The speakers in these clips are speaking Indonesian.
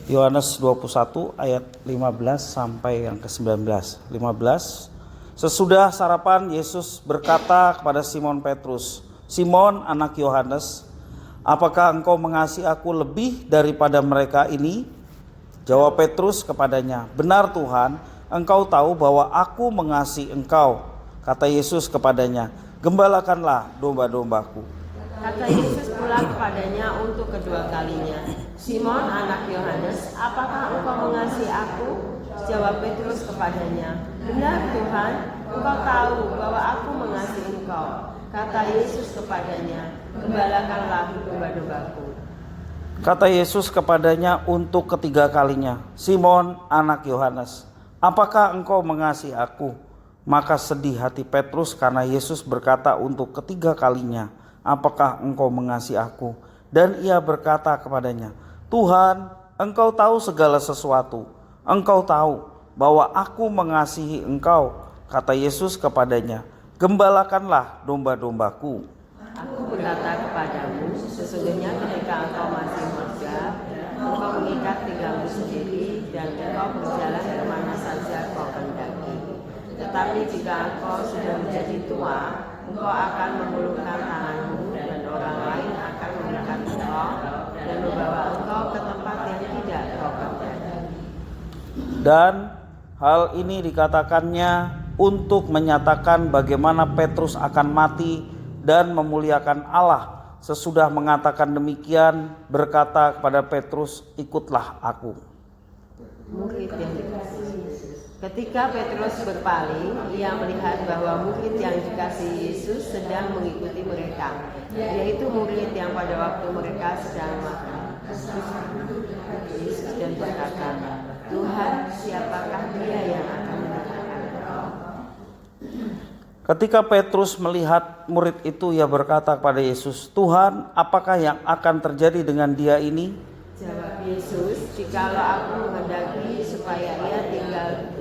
Yohanes 21 ayat 15 sampai yang ke-19. 15. Sesudah sarapan Yesus berkata kepada Simon Petrus, "Simon anak Yohanes, apakah engkau mengasihi aku lebih daripada mereka ini?" Jawab Petrus kepadanya, "Benar Tuhan, engkau tahu bahwa aku mengasihi engkau." Kata Yesus kepadanya, "Gembalakanlah domba-dombaku." Kata Yesus pula kepadanya untuk kedua kalinya, "Simon anak Yohanes, apakah engkau mengasihi aku?" Jawab Petrus kepadanya, "Benar Tuhan, engkau tahu bahwa aku mengasihi engkau." Kata Yesus kepadanya, "Gembalakanlah domba-dombaku." Kata Yesus kepadanya untuk ketiga kalinya, "Simon anak Yohanes, apakah engkau mengasihi aku?" Maka sedih hati Petrus karena Yesus berkata untuk ketiga kalinya, "Apakah engkau mengasihi aku?" Dan ia berkata kepadanya, "Tuhan, engkau tahu segala sesuatu. Engkau tahu bahwa aku mengasihi engkau." Kata Yesus kepadanya, "Gembalakanlah domba-dombaku." Aku berkata kepadamu, sesungguhnya ketika engkau masih muda, engkau mengikat pinggangmu sendiri dan engkau berjalan kemana saja kau kehendaki. Tetapi jika engkau sudah menjadi tua, engkau akan mengulurkan tanganmu dan orang lain akan mengikat engkau dan membawa engkau ke tempat yang tidak kau kehendaki. Dan hal ini dikatakannya untuk menyatakan bagaimana Petrus akan mati dan memuliakan Allah. Sesudah mengatakan demikian, berkata kepada Petrus, "Ikutlah aku." Murid yang dikasihi Yesus. Ketika Petrus berpaling, ia melihat bahwa murid yang dikasihi Yesus sedang mengikuti mereka, yaitu murid yang pada waktu mereka sedang makan. Yesus dan berkata, "Tuhan, siapakah dia yang akan mendatangkan engkau?" Ketika Petrus melihat murid itu, ia berkata kepada Yesus, "Tuhan, apakah yang akan terjadi dengan dia ini?" Jawab Yesus, "Jikalau aku menghendaki supaya ia tinggal,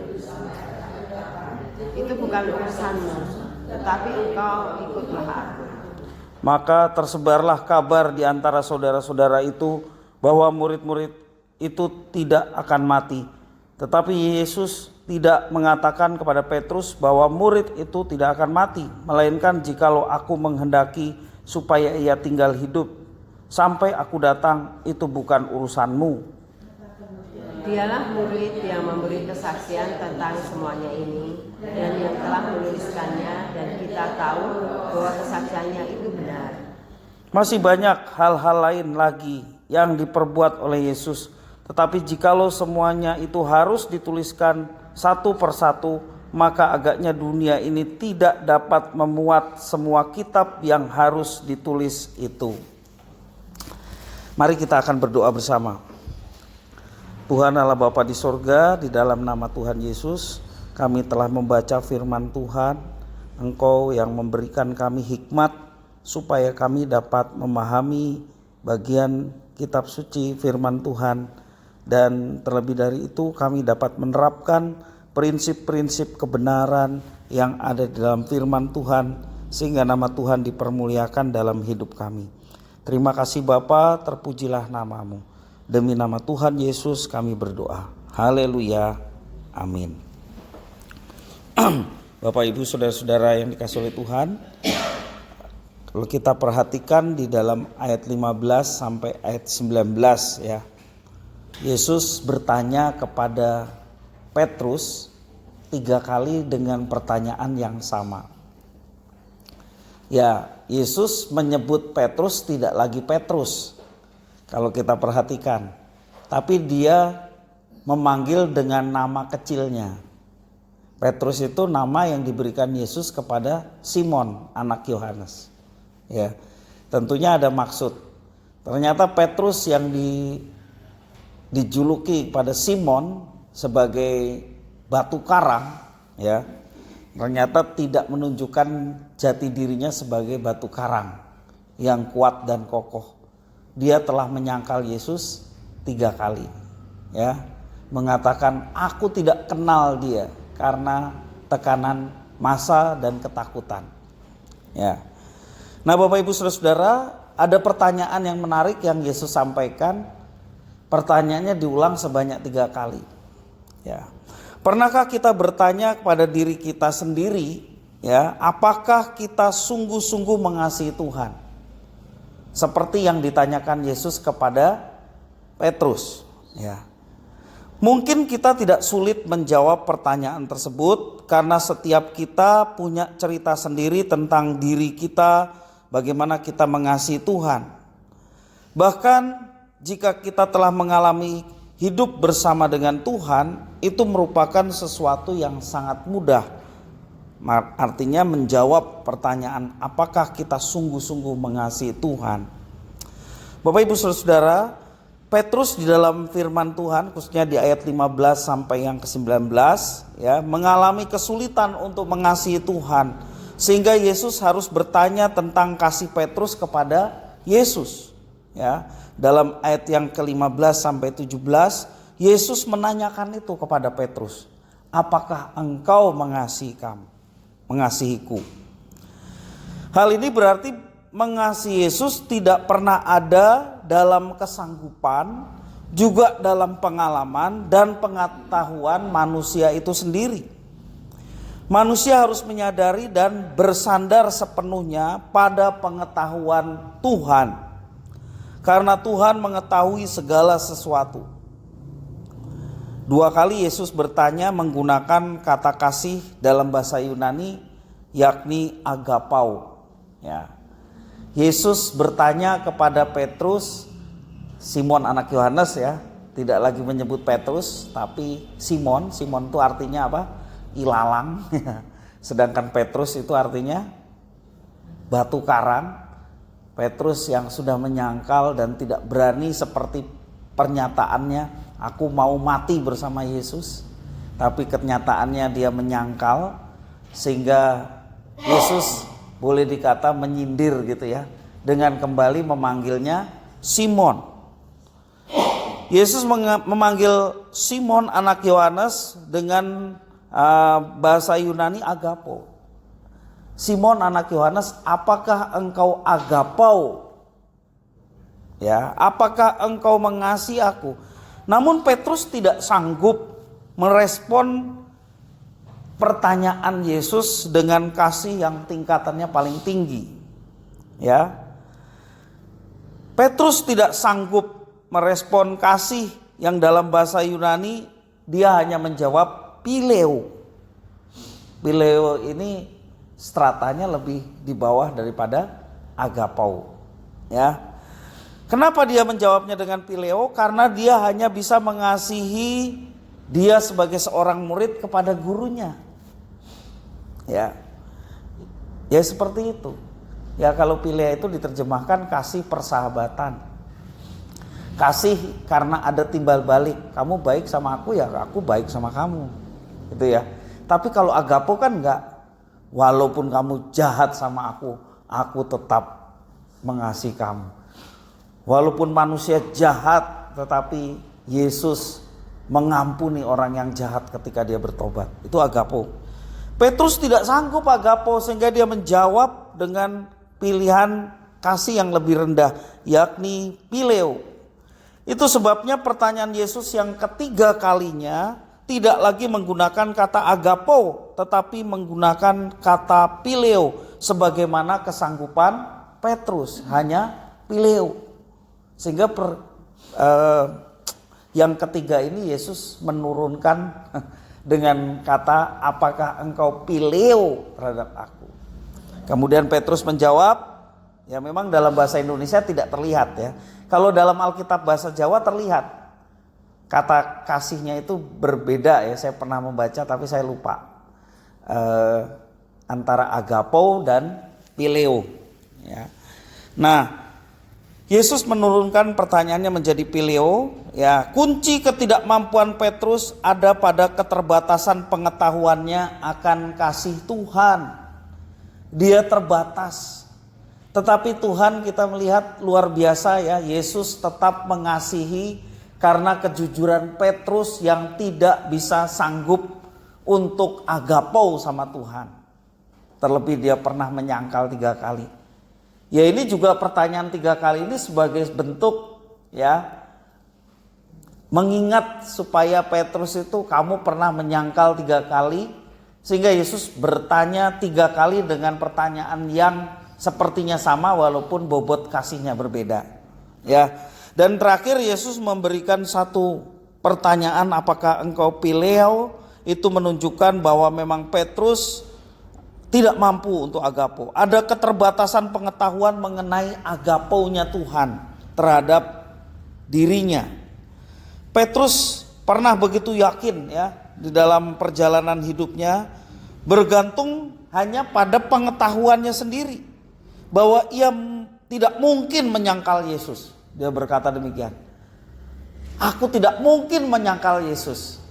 itu bukan urusanmu, tetapi engkau ikutlah aku." Maka tersebarlah kabar di antara saudara-saudara itu bahwa murid-murid itu tidak akan mati. Tetapi Yesus tidak mengatakan kepada Petrus bahwa murid itu tidak akan mati, melainkan jikalau aku menghendaki supaya ia tinggal hidup sampai aku datang, itu bukan urusanmu. Dialah murid yang memberi kesaksian tentang semuanya ini dan yang telah menuliskannya, dan kita tahu bahwa kesaksiannya itu benar. Masih banyak hal-hal lain lagi yang diperbuat oleh Yesus, tetapi jikalau semuanya itu harus dituliskan satu persatu, maka agaknya dunia ini tidak dapat memuat semua kitab yang harus ditulis itu. Mari kita akan berdoa bersama. Tuhan Allah Bapa di sorga, di dalam nama Tuhan Yesus, kami telah membaca firman Tuhan. Engkau yang memberikan kami hikmat supaya kami dapat memahami bagian kitab suci firman Tuhan. Dan terlebih dari itu kami dapat menerapkan prinsip-prinsip kebenaran yang ada di dalam firman Tuhan, sehingga nama Tuhan dipermuliakan dalam hidup kami. Terima kasih Bapa, terpujilah namamu. Demi nama Tuhan Yesus kami berdoa. Haleluya. Amin. Bapak Ibu saudara-saudara yang dikasihi oleh Tuhan, kalau kita perhatikan di dalam ayat 15 sampai ayat 19 ya, Yesus bertanya kepada Petrus 3 kali dengan pertanyaan yang sama. Ya, Yesus menyebut Petrus tidak lagi Petrus kalau kita perhatikan, tapi dia memanggil dengan nama kecilnya. Petrus itu nama yang diberikan Yesus kepada Simon anak Yohanes. Ya, tentunya ada maksud. Ternyata Petrus yang dijuluki pada Simon sebagai batu karang, ya, ternyata tidak menunjukkan jati dirinya sebagai batu karang yang kuat dan kokoh. Dia telah menyangkal Yesus 3 kali, ya, mengatakan aku tidak kenal dia karena tekanan massa dan ketakutan. Ya. Nah, Bapak Ibu Saudara-saudara, ada pertanyaan yang menarik yang Yesus sampaikan. Pertanyaannya diulang sebanyak 3 kali. Ya. Pernahkah kita bertanya kepada diri kita sendiri, ya, apakah kita sungguh-sungguh mengasihi Tuhan? Seperti yang ditanyakan Yesus kepada Petrus, ya. Mungkin kita tidak sulit menjawab pertanyaan tersebut karena setiap kita punya cerita sendiri tentang diri kita, bagaimana kita mengasihi Tuhan. Bahkan jika kita telah mengalami hidup bersama dengan Tuhan, itu merupakan sesuatu yang sangat mudah. Artinya menjawab pertanyaan apakah kita sungguh-sungguh mengasihi Tuhan. Bapak Ibu Saudara, Petrus di dalam firman Tuhan khususnya di ayat 15 sampai yang ke-19 ya, mengalami kesulitan untuk mengasihi Tuhan, sehingga Yesus harus bertanya tentang kasih Petrus kepada Yesus. Ya, dalam ayat yang ke-15 sampai 17 Yesus menanyakan itu kepada Petrus, apakah engkau mengasihiku? Hal ini berarti mengasihi Yesus tidak pernah ada dalam kesanggupan, juga dalam pengalaman dan pengetahuan manusia itu sendiri. Manusia harus menyadari dan bersandar sepenuhnya pada pengetahuan Tuhan. Karena Tuhan mengetahui segala sesuatu. 2 kali Yesus bertanya menggunakan kata kasih dalam bahasa Yunani, yakni agapau. Ya. Yesus bertanya kepada Petrus, Simon anak Yohanes ya, tidak lagi menyebut Petrus tapi Simon. Simon itu artinya apa? Ilalang. Sedangkan Petrus itu artinya batu karang. Petrus yang sudah menyangkal dan tidak berani seperti pernyataannya, aku mau mati bersama Yesus. Tapi kenyataannya dia menyangkal, sehingga Yesus boleh dikata menyindir gitu ya, dengan kembali memanggilnya Simon. Yesus memanggil Simon anak Yohanes dengan bahasa Yunani agapo. Simon anak Yohanes, apakah engkau agapau? Ya, apakah engkau mengasihi aku? Namun Petrus tidak sanggup merespon pertanyaan Yesus dengan kasih yang tingkatannya paling tinggi. Ya. Petrus tidak sanggup merespon kasih yang dalam bahasa Yunani, dia hanya menjawab pileo. Pileo ini stratanya lebih di bawah daripada agapau. Ya. Kenapa dia menjawabnya dengan pileo? Karena dia hanya bisa mengasihi dia sebagai seorang murid kepada gurunya. Ya. Ya seperti itu. Ya kalau pileo itu diterjemahkan kasih persahabatan. Kasih karena ada timbal balik. Kamu baik sama aku, ya aku baik sama kamu. Gitu ya. Tapi kalau agapo kan enggak. Walaupun kamu jahat sama aku tetap mengasihi kamu. Walaupun manusia jahat, tetapi Yesus mengampuni orang yang jahat ketika dia bertobat. Itu agapo. Petrus tidak sanggup agapo, sehingga dia menjawab dengan pilihan kasih yang lebih rendah, yakni pileo. Itu sebabnya pertanyaan Yesus yang ketiga kalinya tidak lagi menggunakan kata agapo, tetapi menggunakan kata pileo, sebagaimana kesanggupan Petrus, hanya pileo. Sehingga yang ketiga ini Yesus menurunkan dengan kata, apakah engkau pileo terhadap aku? Kemudian Petrus menjawab, ya memang dalam bahasa Indonesia tidak terlihat ya. Kalau dalam Alkitab bahasa Jawa terlihat. Kata kasihnya itu berbeda ya, saya pernah membaca tapi saya lupa. Antara agapo dan pileo. Ya. Nah, Yesus menurunkan pertanyaannya menjadi pileo. Ya, kunci ketidakmampuan Petrus ada pada keterbatasan pengetahuannya akan kasih Tuhan. Dia terbatas. Tetapi Tuhan kita melihat luar biasa ya, Yesus tetap mengasihi karena kejujuran Petrus yang tidak bisa sanggup untuk agapo sama Tuhan. Terlebih dia pernah menyangkal 3 kali. Ya ini juga pertanyaan 3 kali ini sebagai bentuk ya mengingat supaya Petrus itu, kamu pernah menyangkal 3 kali, sehingga Yesus bertanya 3 kali dengan pertanyaan yang sepertinya sama walaupun bobot kasihnya berbeda. Ya. Dan terakhir Yesus memberikan satu pertanyaan, apakah engkau Pileo? Itu menunjukkan bahwa memang Petrus tidak mampu untuk agapo. Ada keterbatasan pengetahuan mengenai agaponya Tuhan terhadap dirinya. Petrus pernah begitu yakin ya di dalam perjalanan hidupnya, bergantung hanya pada pengetahuannya sendiri bahwa ia tidak mungkin menyangkal Yesus. Dia berkata demikian. Aku tidak mungkin menyangkal Yesus.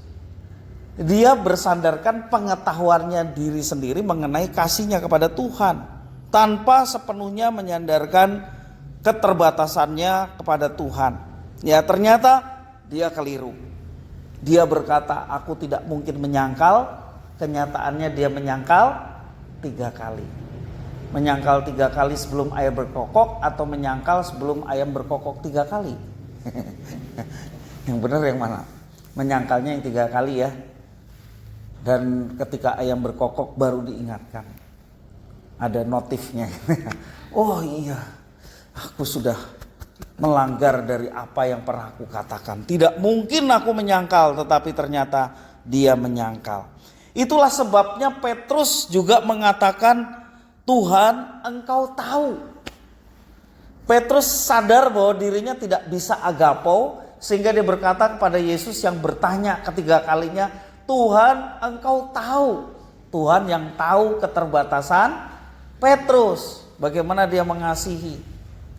Dia bersandarkan pengetahuannya diri sendiri mengenai kasihnya kepada Tuhan, tanpa sepenuhnya menyandarkan keterbatasannya kepada Tuhan. Ya, ternyata dia keliru. Dia berkata, aku tidak mungkin menyangkal. Kenyataannya dia menyangkal 3 kali. Menyangkal 3 kali sebelum ayam berkokok, atau menyangkal sebelum ayam berkokok 3 kali? Yang benar yang mana? Menyangkalnya yang 3 kali ya. Dan ketika ayam berkokok baru diingatkan. Ada notifnya. Oh iya, aku sudah melanggar dari apa yang pernah aku katakan. Tidak mungkin aku menyangkal, tetapi ternyata dia menyangkal. Itulah sebabnya Petrus juga mengatakan, Tuhan, engkau tahu. Petrus sadar bahwa dirinya tidak bisa agapo, sehingga dia berkata kepada Yesus yang bertanya ketiga kalinya, Tuhan, engkau tahu. Tuhan yang tahu keterbatasan Petrus, bagaimana dia mengasihi.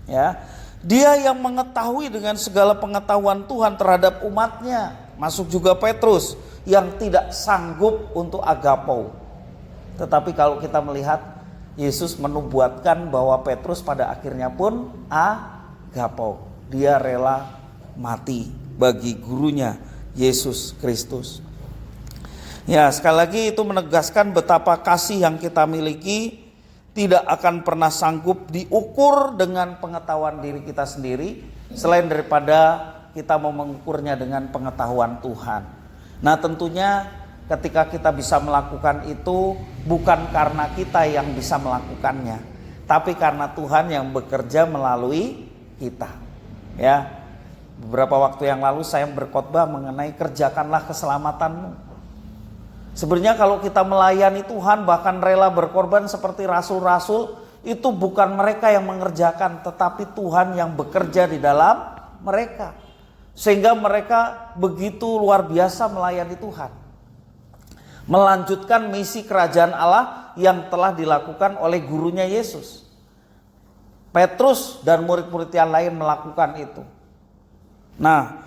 Ya, dia yang mengetahui dengan segala pengetahuan Tuhan terhadap umatnya. Masuk juga Petrus yang tidak sanggup untuk agapo. Tetapi kalau kita melihat, Yesus menubuatkan bahwa Petrus pada akhirnya pun agapo. Dia rela mati bagi gurunya Yesus Kristus. Ya, sekali lagi itu menegaskan betapa kasih yang kita miliki tidak akan pernah sanggup diukur dengan pengetahuan diri kita sendiri, selain daripada kita mau mengukurnya dengan pengetahuan Tuhan. Nah, tentunya ketika kita bisa melakukan itu bukan karena kita yang bisa melakukannya, tapi karena Tuhan yang bekerja melalui kita. Ya, beberapa waktu yang lalu saya berkhotbah mengenai kerjakanlah keselamatanmu. Sebenarnya kalau kita melayani Tuhan, bahkan rela berkorban seperti rasul-rasul, itu bukan mereka yang mengerjakan, tetapi Tuhan yang bekerja di dalam mereka. Sehingga mereka begitu luar biasa melayani Tuhan. Melanjutkan misi kerajaan Allah yang telah dilakukan oleh gurunya Yesus. Petrus dan murid-murid yang lain melakukan itu. Nah,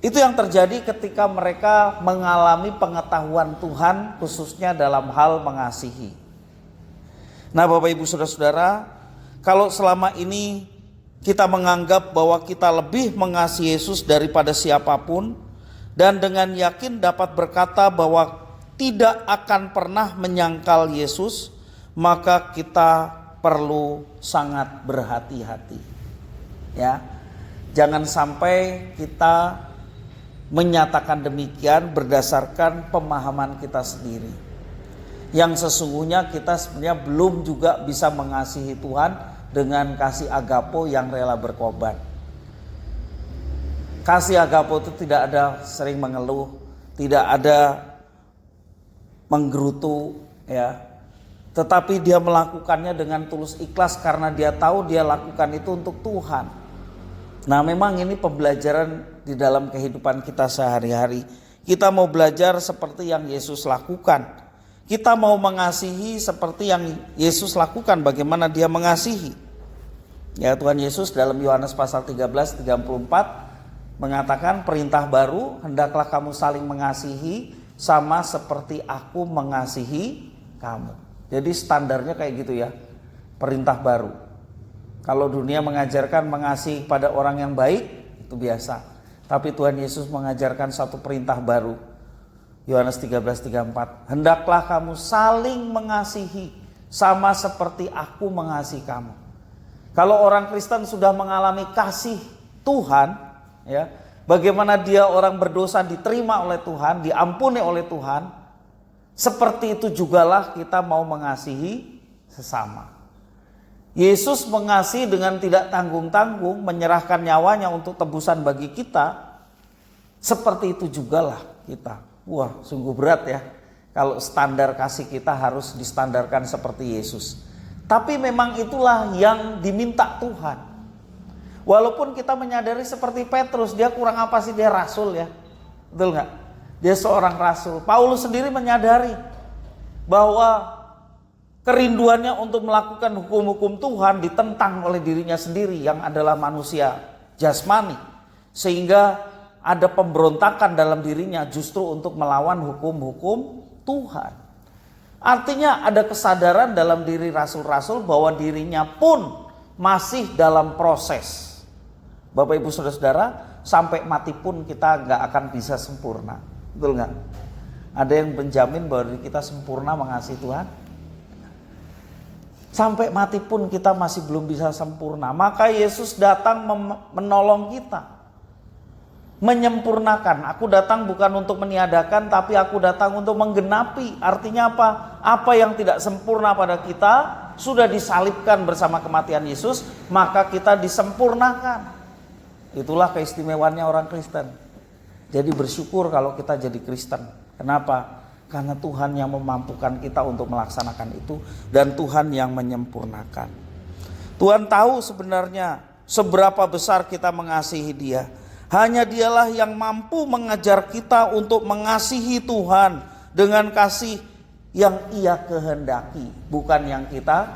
itu yang terjadi ketika mereka mengalami pengetahuan Tuhan, khususnya dalam hal mengasihi. Nah, Bapak Ibu Saudara-saudara, kalau selama ini kita menganggap bahwa kita lebih mengasihi Yesus daripada siapapun, dan dengan yakin dapat berkata bahwa tidak akan pernah menyangkal Yesus, maka kita perlu sangat berhati-hati. Ya, jangan sampai kita menyatakan demikian berdasarkan pemahaman kita sendiri, yang sesungguhnya kita sebenarnya belum juga bisa mengasihi Tuhan dengan kasih agapo yang rela berkorban. Kasih agapo itu tidak ada sering mengeluh, tidak ada menggerutu, ya, tetapi dia melakukannya dengan tulus ikhlas karena dia tahu dia lakukan itu untuk Tuhan. Nah, memang ini pembelajaran di dalam kehidupan kita sehari-hari. Kita mau belajar seperti yang Yesus lakukan. Kita mau mengasihi seperti yang Yesus lakukan, bagaimana dia mengasihi. Ya, Tuhan Yesus dalam Yohanes pasal 13:34 mengatakan perintah baru, hendaklah kamu saling mengasihi sama seperti aku mengasihi kamu. Jadi standarnya kayak gitu ya, perintah baru. Kalau dunia mengajarkan mengasihi pada orang yang baik, itu biasa. Tapi Tuhan Yesus mengajarkan satu perintah baru. Yohanes 13:34, hendaklah kamu saling mengasihi sama seperti aku mengasihi kamu. Kalau orang Kristen sudah mengalami kasih Tuhan, ya, bagaimana dia orang berdosa diterima oleh Tuhan, diampuni oleh Tuhan, seperti itu jugalah kita mau mengasihi sesama. Yesus mengasihi dengan tidak tanggung-tanggung, menyerahkan nyawanya untuk tebusan bagi kita. Seperti itu jugalah kita. Wah, sungguh berat ya kalau standar kasih kita harus distandarkan seperti Yesus. Tapi memang itulah yang diminta Tuhan. Walaupun kita menyadari seperti Petrus, dia kurang apa sih, dia rasul ya, betul nggak? Dia seorang rasul. Paulus sendiri menyadari bahwa kerinduannya untuk melakukan hukum-hukum Tuhan ditentang oleh dirinya sendiri yang adalah manusia jasmani. Sehingga ada pemberontakan dalam dirinya justru untuk melawan hukum-hukum Tuhan. Artinya ada kesadaran dalam diri rasul-rasul bahwa dirinya pun masih dalam proses. Bapak ibu saudara-saudara, sampai mati pun kita nggak akan bisa sempurna. Betul nggak? Ada yang menjamin bahwa diri kita sempurna mengasihi Tuhan? Sampai mati pun kita masih belum bisa sempurna. Maka Yesus datang menolong kita, menyempurnakan. Aku datang bukan untuk meniadakan, tapi aku datang untuk menggenapi. Artinya apa? Apa yang tidak sempurna pada kita sudah disalibkan bersama kematian Yesus, maka kita disempurnakan. Itulah keistimewaannya orang Kristen. Jadi bersyukur kalau kita jadi Kristen. Kenapa? Karena Tuhan yang memampukan kita untuk melaksanakan itu, dan Tuhan yang menyempurnakan. Tuhan tahu sebenarnya seberapa besar kita mengasihi Dia. Hanya Dialah yang mampu mengajar kita untuk mengasihi Tuhan dengan kasih yang Ia kehendaki, bukan yang kita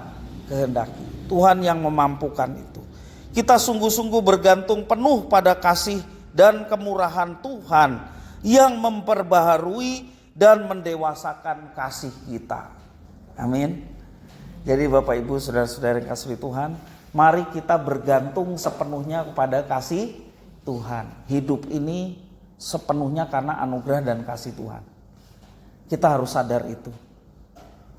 kehendaki. Tuhan yang memampukan itu. Kita sungguh-sungguh bergantung penuh pada kasih dan kemurahan Tuhan yang memperbaharui dan mendewasakan kasih kita. Amin. Jadi Bapak Ibu saudara-saudara yang kasih Tuhan, mari kita bergantung sepenuhnya kepada kasih Tuhan. Hidup ini sepenuhnya karena anugerah dan kasih Tuhan. Kita harus sadar itu.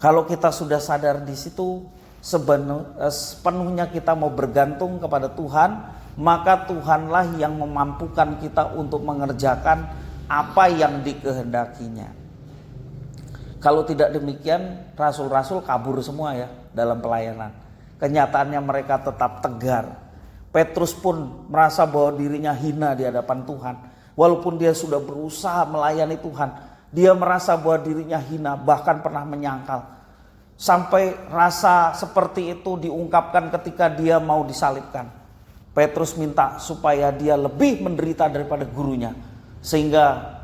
Kalau kita sudah sadar di situ, sepenuhnya kita mau bergantung kepada Tuhan, maka Tuhanlah yang memampukan kita untuk mengerjakan apa yang dikehendakinya. Kalau tidak demikian, rasul-rasul kabur semua ya dalam pelayanan. Kenyataannya mereka tetap tegar. Petrus pun merasa bahwa dirinya hina di hadapan Tuhan. Walaupun dia sudah berusaha melayani Tuhan, dia merasa bahwa dirinya hina, bahkan pernah menyangkal. Sampai rasa seperti itu diungkapkan ketika dia mau disalibkan. Petrus minta supaya dia lebih menderita daripada gurunya. Sehingga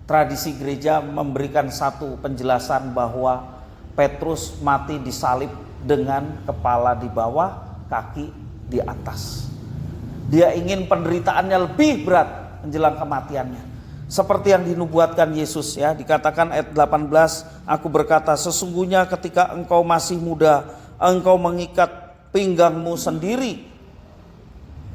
tradisi gereja memberikan satu penjelasan bahwa Petrus mati disalib dengan kepala di bawah, kaki di atas. Dia ingin penderitaannya lebih berat menjelang kematiannya. Seperti yang dinubuatkan Yesus ya, dikatakan ayat 18, aku berkata sesungguhnya ketika engkau masih muda, engkau mengikat pinggangmu sendiri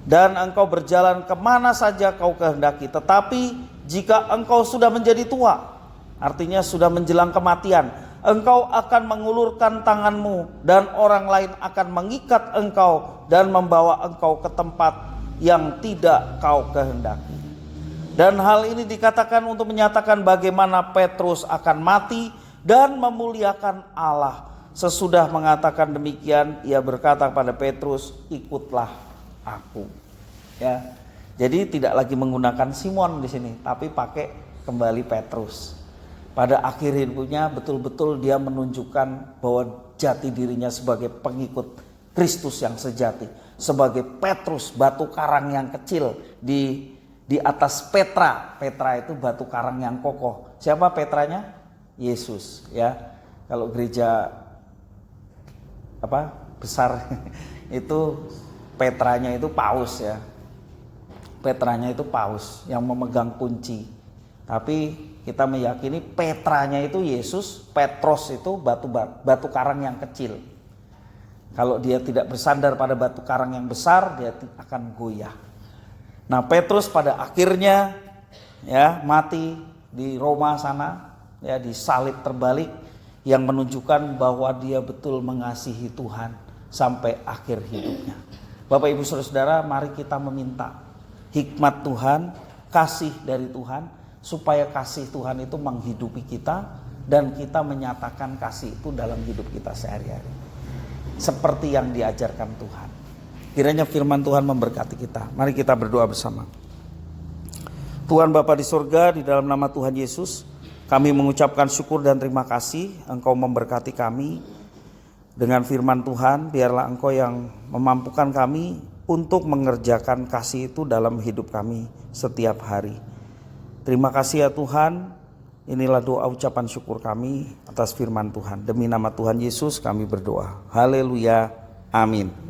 dan engkau berjalan kemana saja kau kehendaki. Tetapi jika engkau sudah menjadi tua, artinya sudah menjelang kematian, engkau akan mengulurkan tanganmu dan orang lain akan mengikat engkau dan membawa engkau ke tempat yang tidak kau kehendaki. Dan hal ini dikatakan untuk menyatakan bagaimana Petrus akan mati dan memuliakan Allah. Sesudah mengatakan demikian, ia berkata kepada Petrus, ikutlah aku. Ya. Jadi tidak lagi menggunakan Simon di sini, tapi pakai kembali Petrus. Pada akhir hidupnya betul-betul dia menunjukkan bahwa jati dirinya sebagai pengikut Kristus yang sejati, sebagai Petrus, batu karang yang kecil di atas Petra. Petra itu batu karang yang kokoh. Siapa Petranya? Yesus, ya. Kalau gereja besar itu Petranya itu paus ya. Petranya itu paus yang memegang kunci. Tapi kita meyakini Petranya itu Yesus, Petros itu batu karang yang kecil. Kalau dia tidak bersandar pada batu karang yang besar, dia akan goyah. Nah, Petrus pada akhirnya ya mati di Roma sana, ya disalib terbalik, yang menunjukkan bahwa dia betul mengasihi Tuhan sampai akhir hidupnya. Bapak Ibu Saudara-saudara, mari kita meminta hikmat Tuhan kasih dari Tuhan, supaya kasih Tuhan itu menghidupi kita dan kita menyatakan kasih itu dalam hidup kita sehari-hari seperti yang diajarkan Tuhan. Kiranya firman Tuhan memberkati kita. Mari kita berdoa bersama. Tuhan Bapa di surga, di dalam nama Tuhan Yesus, kami mengucapkan syukur dan terima kasih Engkau memberkati kami dengan firman Tuhan. Biarlah Engkau yang memampukan kami untuk mengerjakan kasih itu dalam hidup kami setiap hari. Terima kasih ya Tuhan. Inilah doa ucapan syukur kami atas firman Tuhan. Demi nama Tuhan Yesus kami berdoa. Haleluya. Amin.